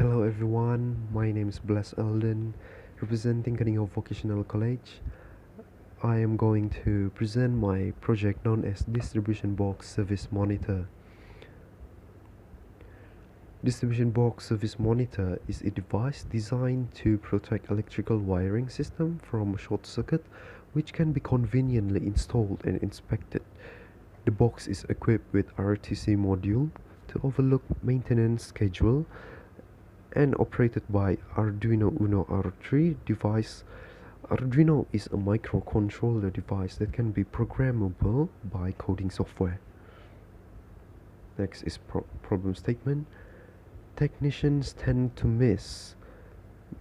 Hello everyone, my name is Aldon, representing Canning Vocational College. I am going to present my project known as Distribution Box Service Monitor. Distribution Box Service Monitor is a device designed to protect electrical wiring system from short circuit, which can be conveniently installed and inspected. The box is equipped with RTC module to overlook maintenance schedule and operated by Arduino Uno R3 device. Arduino is a microcontroller device that can be programmable by coding software. Next is problem statement. Technicians tend to miss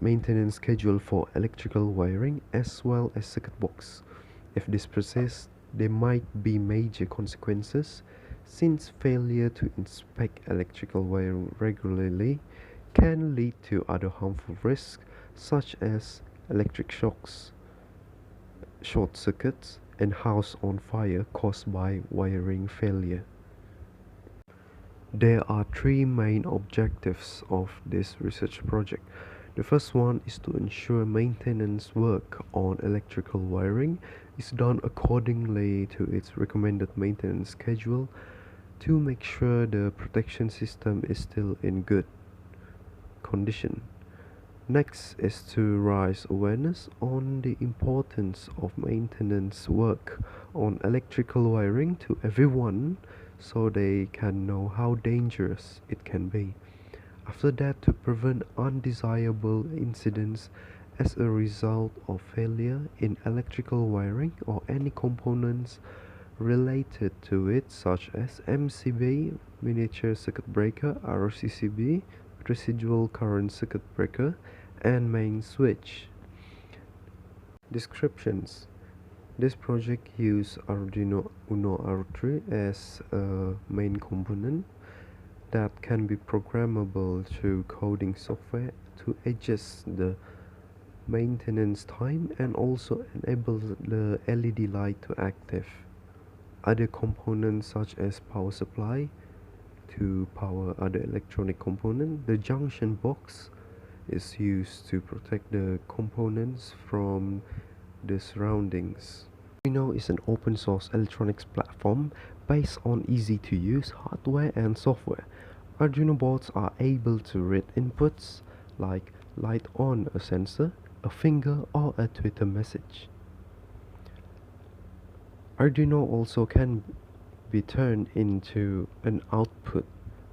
maintenance schedule for electrical wiring as well as circuit box. If this persists, there might be major consequences, since failure to inspect electrical wiring regularly can lead to other harmful risks such as electric shocks, short circuits, and house on fire caused by wiring failure. There are three main objectives of this research project. The first one is to ensure maintenance work on electrical wiring is done accordingly to its recommended maintenance schedule to make sure the protection system is still in good condition. Next is to raise awareness on the importance of maintenance work on electrical wiring to everyone so they can know how dangerous it can be. After that, to prevent undesirable incidents as a result of failure in electrical wiring or any components related to it, such as MCB, miniature circuit breaker, RCCB, residual current circuit breaker, and main switch. Descriptions. This project uses Arduino Uno R3 as a main component that can be programmable through coding software to adjust the maintenance time and also enable the LED light to active. Other components such as power supply to power other electronic components. The junction box is used to protect the components from the surroundings. Arduino is an open source electronics platform based on easy to use hardware and software. Arduino boards are able to read inputs like light on a sensor, a finger, or a Twitter message. Arduino also can be turned into an output,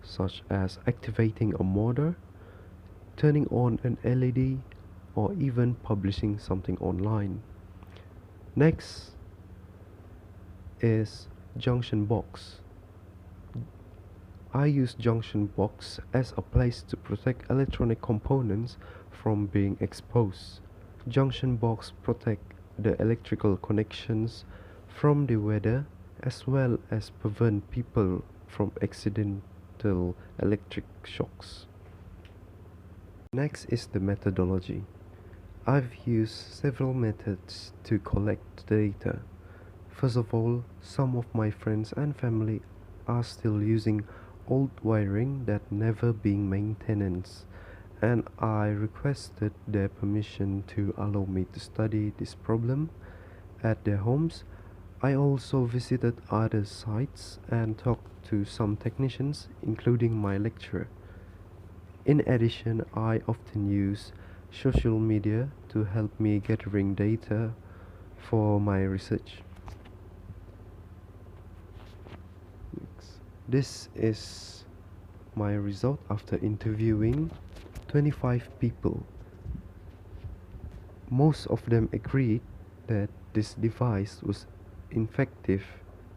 such as activating a motor, turning on an LED, or even publishing something online. Next is Junction box. I use Junction box as a place to protect electronic components from being exposed. Junction box protect the electrical connections from the weather as well as prevent people from accidental electric shocks. Next is the methodology. I've used several methods to collect data. First of all, some of my friends and family are still using old wiring that never been maintained, and I requested their permission to allow me to study this problem at their homes. I also visited other sites and talked to some technicians, including my lecturer. In addition, I often use social media to help me gathering data for my research. This is my result after interviewing 25 people. Most of them agreed that this device was effective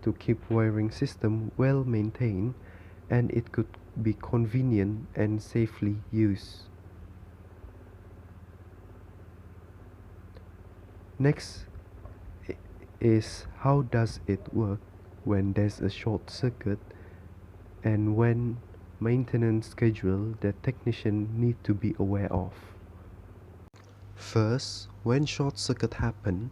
to keep wiring system well maintained and it could be convenient and safely used. Next is how does it work when there's a short circuit and when maintenance schedule that technician need to be aware of. First, when short circuit happen,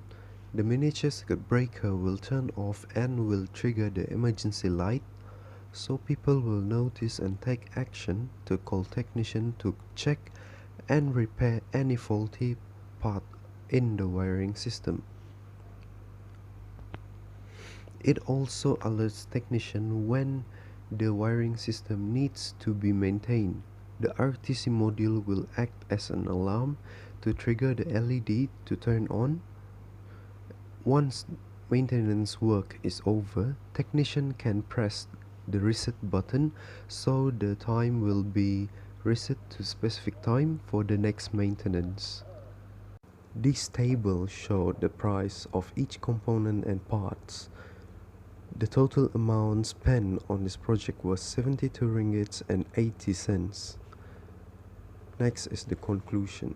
the miniature circuit breaker will turn off and will trigger the emergency light so people will notice and take action to call technician to check and repair any faulty part in the wiring system. It also alerts technician when the wiring system needs to be maintained. The RTC module will act as an alarm to trigger the LED to turn on. Once maintenance work is over, technician can press the reset button so the time will be reset to specific time for the next maintenance. This table shows the price of each component and parts. The total amount spent on this project was 72 ringgits and 80 cents. Next is the conclusion.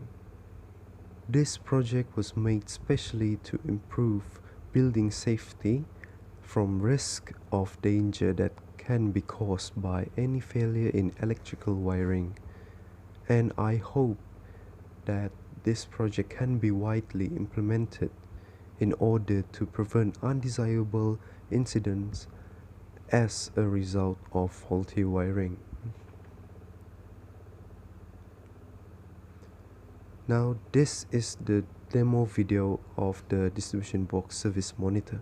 This project was made specially to improve building safety from risk of danger that can be caused by any failure in electrical wiring. And I hope that this project can be widely implemented in order to prevent undesirable incidents as a result of faulty wiring. Now this is the demo video of the distribution box service monitor.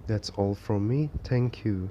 That's all from me. Thank you.